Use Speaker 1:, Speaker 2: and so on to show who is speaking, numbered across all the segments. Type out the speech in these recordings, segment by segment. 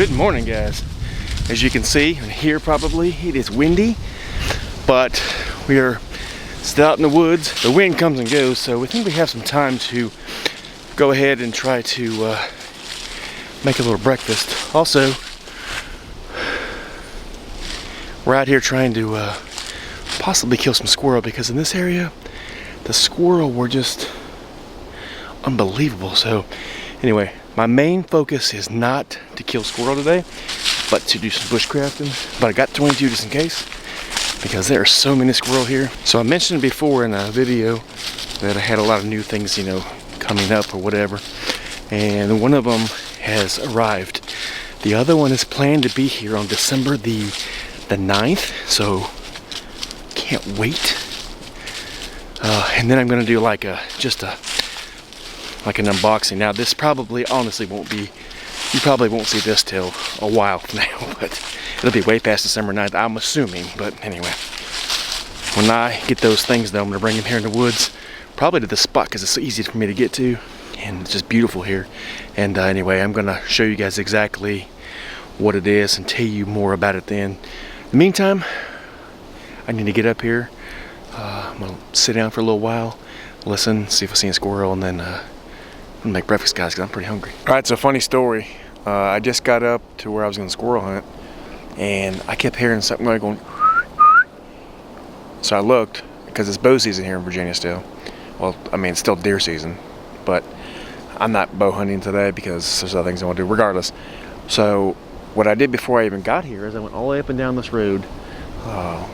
Speaker 1: Good morning, guys. As you can see and hear probably, it is windy, but we are still out in the woods. The wind comes and goes, so we think we have some time to go ahead and try to make a little breakfast. Also, we're out here trying to possibly kill some squirrel, because in this area, the squirrel were just unbelievable. So anyway, my main focus is not to kill squirrel today, but to do some bushcrafting. But I got 22 just in case, because there are so many squirrel here. So I mentioned before in a video that I had a lot of new things, you know, coming up or whatever, and one of them has arrived. The other one is planned to be here on December the 9th, so can't wait. And then I'm gonna do like an unboxing. Now this probably honestly won't be, you probably won't see this till a while from now, but it'll be way past December 9th, I'm assuming. But anyway, when I get those things though, I'm gonna bring them here in the woods, probably to this spot because it's so easy for me to get to and it's just beautiful here. And anyway, I'm gonna show you guys exactly what it is and tell you more about it then. In the meantime, I need to get up here. I'm gonna sit down for a little while, listen, see if I see a squirrel, and then I'm gonna make breakfast, guys, because I'm pretty hungry. All right, so funny story. I just got up to where I was gonna squirrel hunt, and I kept hearing something like going. So I looked, because it's bow season here in Virginia still. Well, I mean, it's still deer season, but I'm not bow hunting today because there's other things I want to do regardless. So what I did before I even got here is I went all the way up and down this road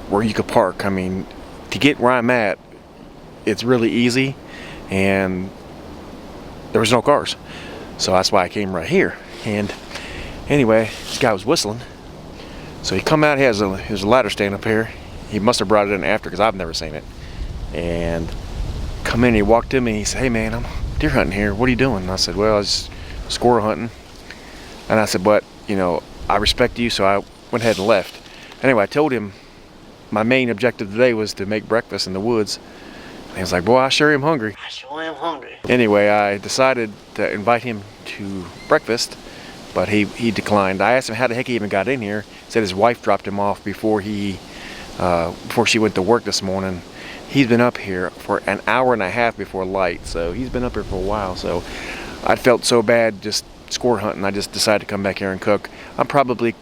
Speaker 1: where you could park. I mean, to get where I'm at, it's really easy, and there was no cars, so that's why I came right here. And anyway, this guy was whistling, so he come out. He has a ladder stand up here. He must have brought it in after, because I've never seen it. And come in, he walked to me, he said, "Hey man, I'm deer hunting here. What are you doing?" And I said, "Well, I was squirrel hunting." And I said, "But you know, I respect you," so I went ahead and left. Anyway, I told him my main objective today was to make breakfast in the woods. And he was like, "Boy, I sure am hungry."
Speaker 2: I sure am hungry.
Speaker 1: Anyway, I decided to invite him to breakfast, but he declined. I asked him how the heck he even got in here. He said his wife dropped him off before she went to work this morning. He's been up here for an hour and a half before light, so he's been up here for a while. So I felt so bad just squirrel hunting, I just decided to come back here and cook. I'm probably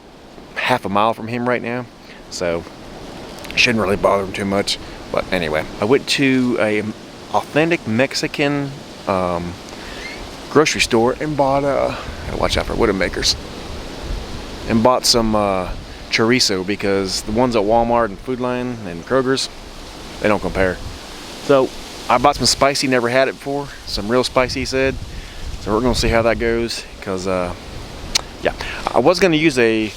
Speaker 1: half a mile from him right now, so shouldn't really bother him too much. But anyway, I went to a authentic Mexican grocery store and bought gotta watch out for Widowmakers, and bought some chorizo, because the ones at Walmart and Food Lion and Kroger's, they don't compare. So I bought some spicy, never had it before, some real spicy, he said. So we're gonna see how that goes, because yeah, I was gonna use a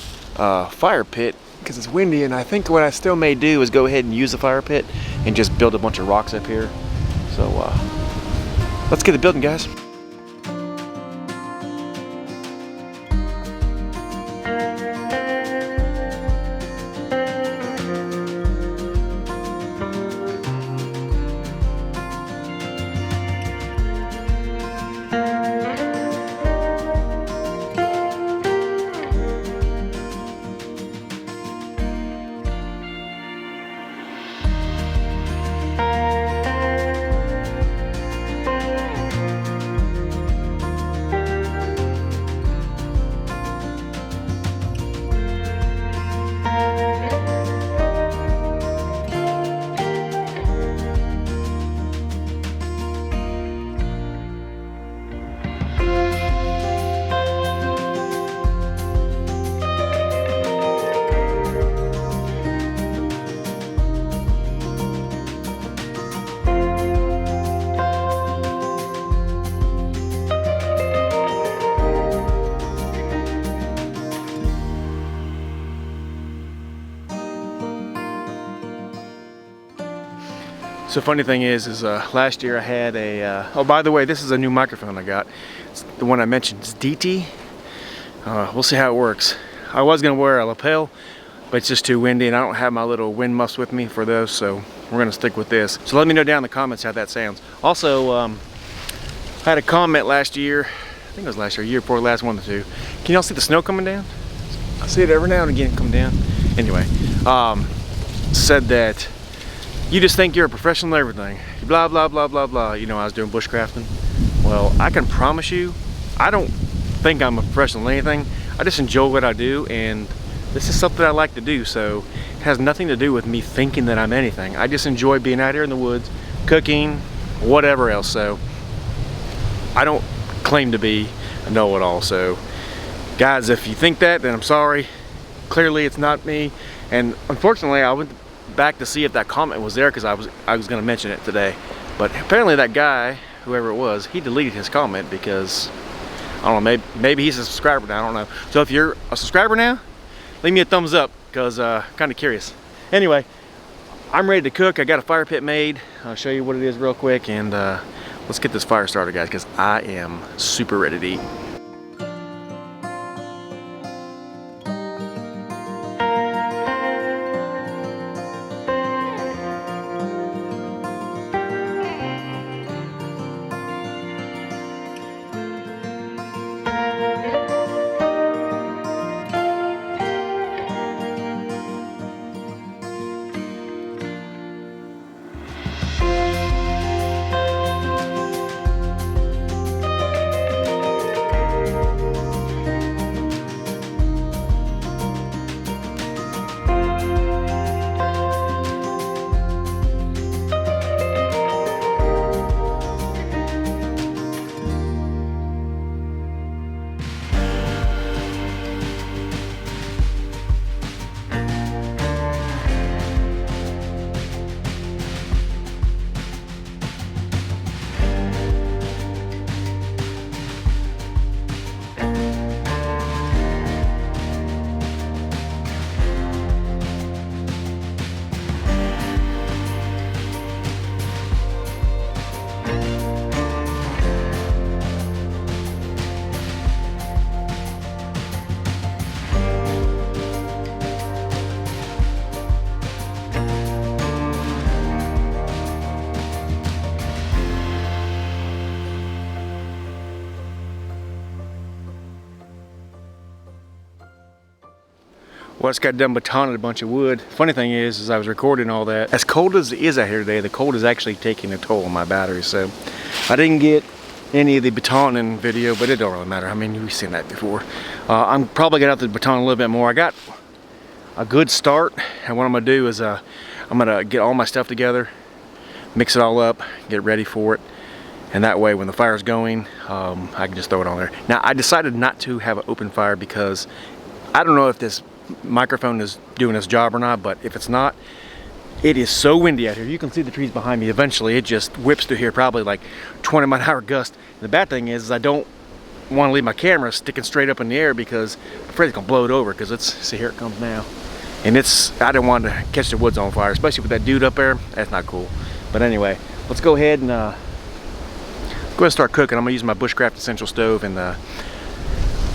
Speaker 1: fire pit because it's windy, and I think what I still may do is go ahead and use the fire pit and just build a bunch of rocks up here. So let's get it building, guys. So funny thing is last year I had a, oh by the way, this is a new microphone I got. It's the one I mentioned, it's DT. We'll see how it works. I was gonna wear a lapel, but it's just too windy and I don't have my little wind muffs with me for those, so we're gonna stick with this. So let me know down in the comments how that sounds. Also, I had a comment last year think it was last year before last, one of the two. Can y'all see the snow coming down? I see it every now and again come down. Anyway, said that you just think you're a professional at everything. Blah, blah, blah, blah, blah. You know, I was doing bushcrafting. Well, I can promise you, I don't think I'm a professional at anything. I just enjoy what I do, and this is something I like to do, so it has nothing to do with me thinking that I'm anything. I just enjoy being out here in the woods, cooking, whatever else. So I don't claim to be a know-it-all. So guys, if you think that, then I'm sorry. Clearly it's not me. And unfortunately, I went back to see if that comment was there, because I was going to mention it today. But apparently that guy, whoever it was, he deleted his comment because, I don't know, maybe he's a subscriber now, I don't know. So if you're a subscriber now, leave me a thumbs up, because kind of curious. Anyway, I'm ready to cook. I got a fire pit made. I'll show you what it is real quick, and let's get this fire started, guys, because I am super ready to eat. Well, I just got done batoning a bunch of wood. Funny thing is I was recording all that. As cold as it is out here today, the cold is actually taking a toll on my battery. So I didn't get any of the batoning video, but it don't really matter. I mean, we've seen that before. I'm probably gonna have to baton a little bit more. I got a good start, and what I'm gonna do is I'm gonna get all my stuff together, mix it all up, get ready for it. And that way, when the fire's going, I can just throw it on there. Now, I decided not to have an open fire because I don't know if this microphone is doing its job or not, but if it's not, it is so windy out here. You can see the trees behind me. Eventually it just whips through here, probably like 20-mile-an-hour gust. And the bad thing is I don't want to leave my camera sticking straight up in the air, because I'm afraid it's gonna blow it over, because it's, see, here it comes now, and it's, I didn't want to catch the woods on fire, especially with that dude up there. That's not cool. But anyway, let's go ahead and go ahead and start cooking. I'm gonna use my Bushcraft essential stove, and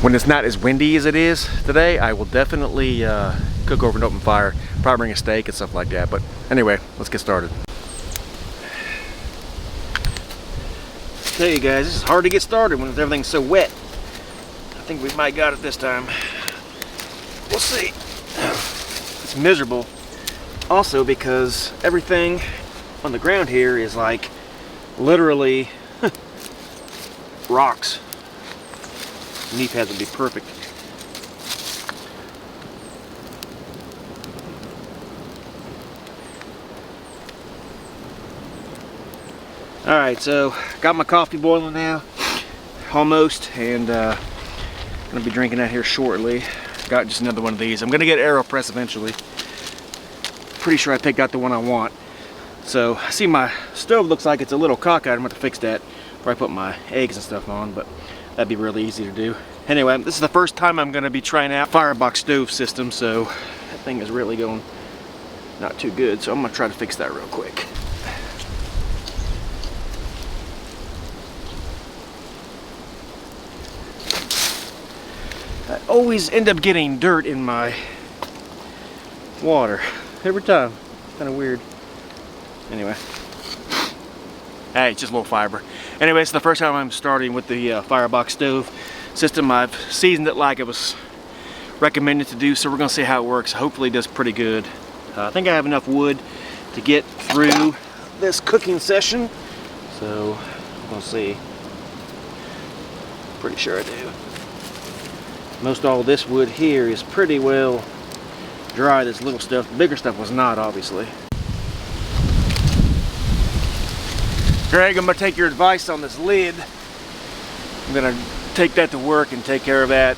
Speaker 1: when it's not as windy as it is today, I will definitely cook over an open fire. Probably bring a steak and stuff like that. But anyway, let's get started. I tell you guys, this is hard to get started when everything's so wet. I think we might got it this time. We'll see. It's miserable. Also because everything on the ground here is like literally rocks. Knee pads would be perfect. Alright, so got my coffee boiling now, almost, and gonna be drinking that here shortly. Got just another one of these. I'm gonna get AeroPress eventually. Pretty sure I picked out the one I want. So I see my stove looks like it's a little cockeyed. I'm gonna have to fix that before I put my eggs and stuff on, but that'd be really easy to do. Anyway, this is the first time I'm going to be trying out firebox stove system, so that thing is really going not too good. So I'm going to try to fix that real quick. I always end up getting dirt in my water every time. Kind of weird. Anyway. Hey, it's just a little fiber. Anyway, it's the first time I'm starting with the firebox stove system. I've seasoned it like it was recommended to do, so we're gonna see how it works. Hopefully it does pretty good. I think I have enough wood to get through this cooking session, so we'll see. Pretty sure I do. Most all this wood here is pretty well dry. This little stuff, the bigger stuff was not, obviously. Greg, I'm gonna take your advice on this lid. I'm gonna take that to work and take care of that.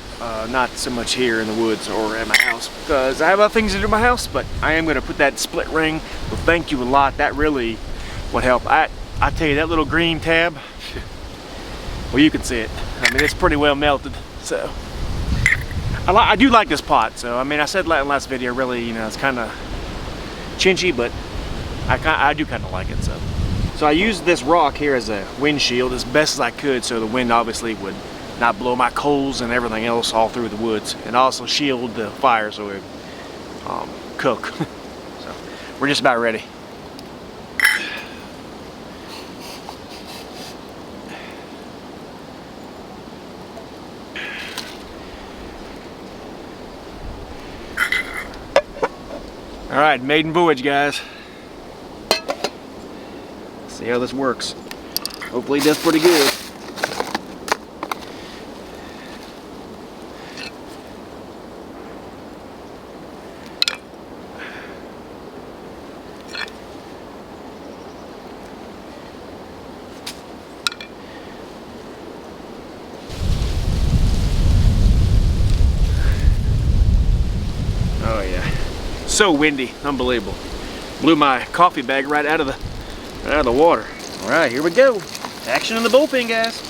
Speaker 1: Not so much here in the woods or at my house, because I have other things to do in my house, but I am gonna put that split ring. Well, thank you a lot. That really would help. I tell you, that little green tab, well, you can see it. I mean, it's pretty well melted, so. I do like this pot, so I mean, I said in the last video, really, you know, it's kind of chinchy, but I do kind of like it. So I used this rock here as a windshield as best as I could, so the wind obviously would not blow my coals and everything else all through the woods, and also shield the fire so it would cook. So we're just about ready. All right, maiden voyage, guys. See how this works. Hopefully it does pretty good. Oh yeah. So windy, unbelievable. Blew my coffee bag right out of the water. All right, here we go. Action in the bullpen, guys.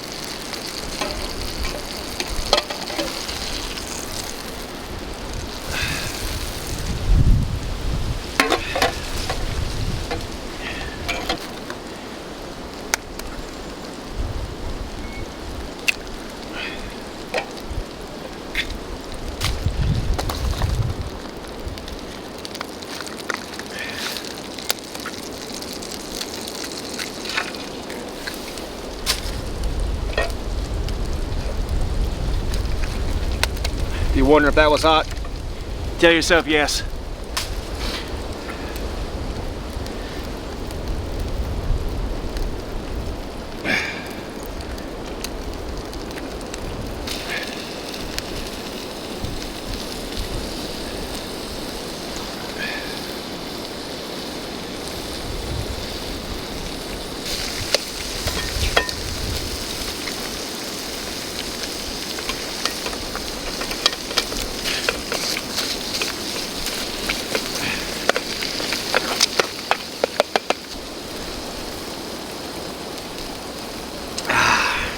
Speaker 1: If you wonder if that was hot, tell yourself yes.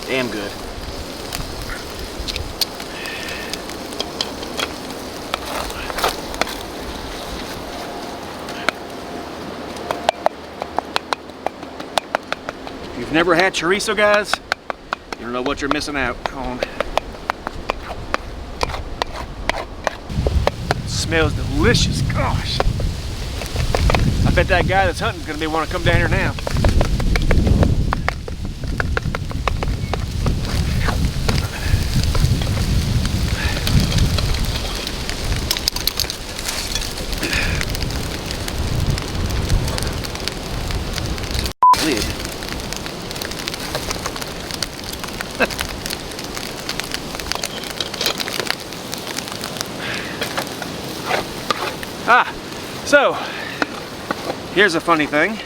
Speaker 1: Damn good. If you've never had chorizo, guys, you don't know what you're missing out on. It smells delicious, gosh. I bet that guy that's hunting is gonna want to come down here now. So here's a funny thing.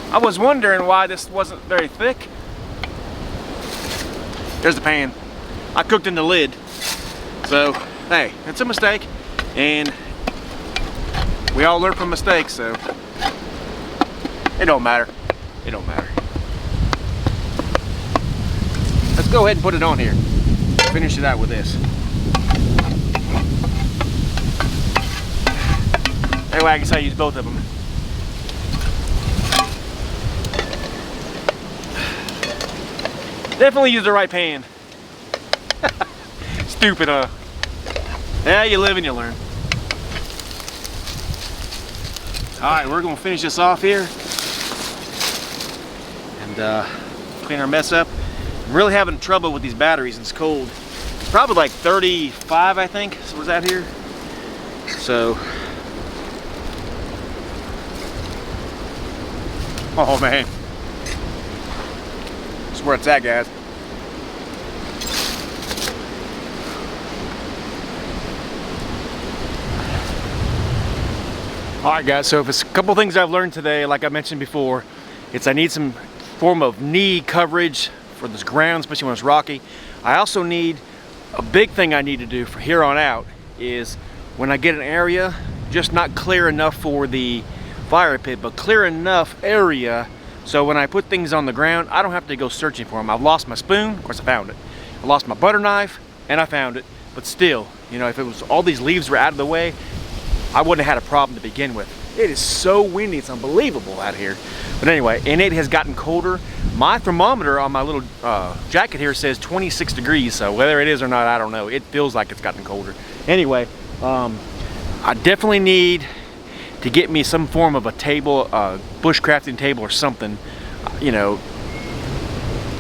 Speaker 1: I was wondering why this wasn't very thick. There's the pan. I cooked in the lid. So hey, it's a mistake, and we all learn from mistakes, so it don't matter. It don't matter. Let's go ahead and put it on here. Finish it out with this. Anyway, I guess I use both of them. Definitely use the right pan. Stupid, huh? Yeah, you live and you learn. Alright, we're gonna finish this off here. and clean our mess up. I'm really having trouble with these batteries, and it's cold. It's probably like 35, I think, was that here? So, oh man, that's where it's at, guys. Alright guys, so if it's a couple things I've learned today, like I mentioned before, it's I need some form of knee coverage for this ground, especially when it's rocky. I also need, a big thing I need to do for here on out is when I get an area, just not clear enough for the fire pit, but clear enough area so when I put things on the ground, I don't have to go searching for them. I've lost my spoon, of course I found it. I lost my butter knife, and I found it. But still, you know, if it was all these leaves were out of the way, I wouldn't have had a problem to begin with. It is so windy, it's unbelievable out here. But anyway, and it has gotten colder. My thermometer on my little jacket here says 26 degrees, so whether it is or not, I don't know. It feels like it's gotten colder. Anyway, I definitely need to get me some form of a table, bushcrafting table or something. You know,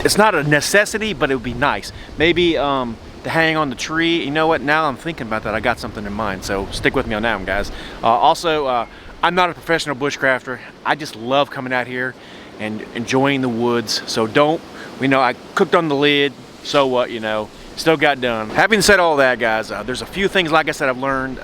Speaker 1: it's not a necessity, but it would be nice. Maybe to hang on the tree. You know what, now I'm thinking about that, I got something in mind, so stick with me on that one, guys. Also, I'm not a professional bushcrafter. I just love coming out here and enjoying the woods. So don't, you know, I cooked on the lid, so what, you know, still got done. Having said all that, guys, there's a few things, like I said, I've learned.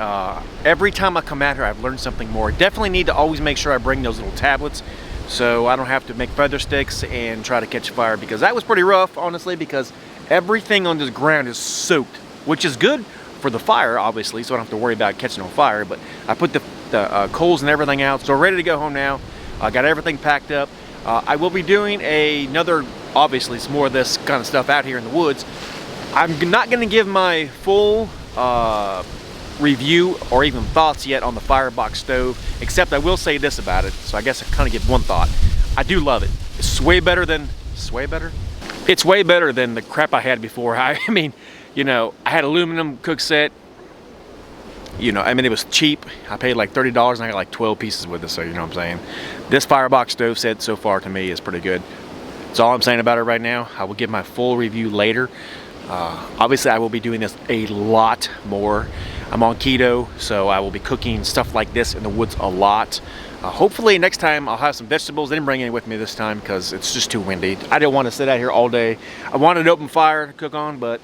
Speaker 1: Every time I come out here, I've learned something more. Definitely need to always make sure I bring those little tablets so I don't have to make feather sticks and try to catch fire, because that was pretty rough, honestly, because everything on this ground is soaked, which is good for the fire, obviously, so I don't have to worry about catching on fire. But I put the coals and everything out, so ready to go home now. I got everything packed up. I will be doing another, obviously, it's more of this kind of stuff out here in the woods. I'm not going to give my full review or even thoughts yet on the firebox stove, except I will say this about it, so I guess I kind of give one thought. I do love it. It's way better than, it's way better than the crap I had before. I mean, you know, I had aluminum cook set. You know, I mean, it was cheap. I paid like $30 and I got like 12 pieces with it, so you know what I'm saying. This firebox stove set so far to me is pretty good. That's all I'm saying about it right now. I will give my full review later. Obviously, I will be doing this a lot more. I'm on keto, so I will be cooking stuff like this in the woods a lot. Hopefully next time I'll have some vegetables. I didn't bring any with me this time because it's just too windy. I didn't want to sit out here all day. I wanted an open fire to cook on, but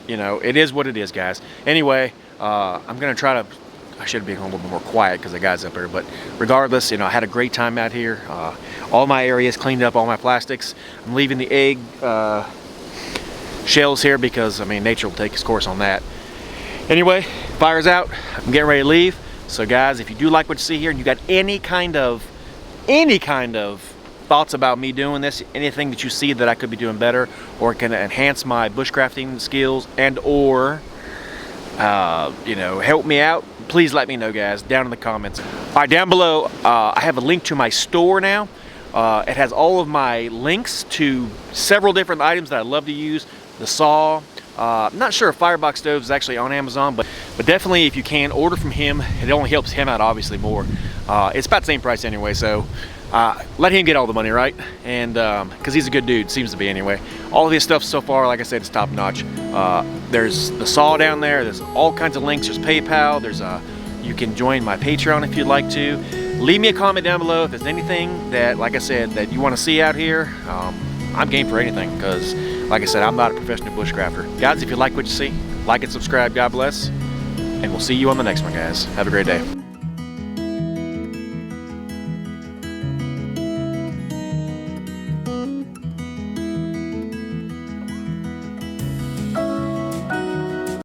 Speaker 1: you know, it is what it is, guys. Anyway, I'm gonna try to, I should be a little bit more quiet because the guys up there, but regardless, you know, I had a great time out here. All my areas cleaned up, all my plastics. I'm leaving the egg shells here because, I mean, nature will take its course on that. Anyway, fire's out. I'm getting ready to leave. So guys, if you do like what you see here and you got any kind of thoughts about me doing this, anything that you see that I could be doing better or can enhance my bushcrafting skills and or you know, help me out, please let me know, guys, down in the comments. All right, down below, I have a link to my store now. It has all of my links to several different items that I love to use. The saw. I'm not sure if Firebox Stove is actually on Amazon, but definitely if you can, order from him. It only helps him out, obviously, more. It's about the same price anyway, so let him get all the money, right? And because he's a good dude, seems to be anyway. All of his stuff so far, like I said, is top notch. There's the saw down there. There's all kinds of links. There's PayPal. There's you can join my Patreon if you'd like to. Leave me a comment down below if there's anything that, like I said, that you want to see out here. I'm game for anything because, like I said, I'm not a professional bushcrafter. Guys, if you like what you see, like and subscribe. God bless. And we'll see you on the next one, guys. Have a great day.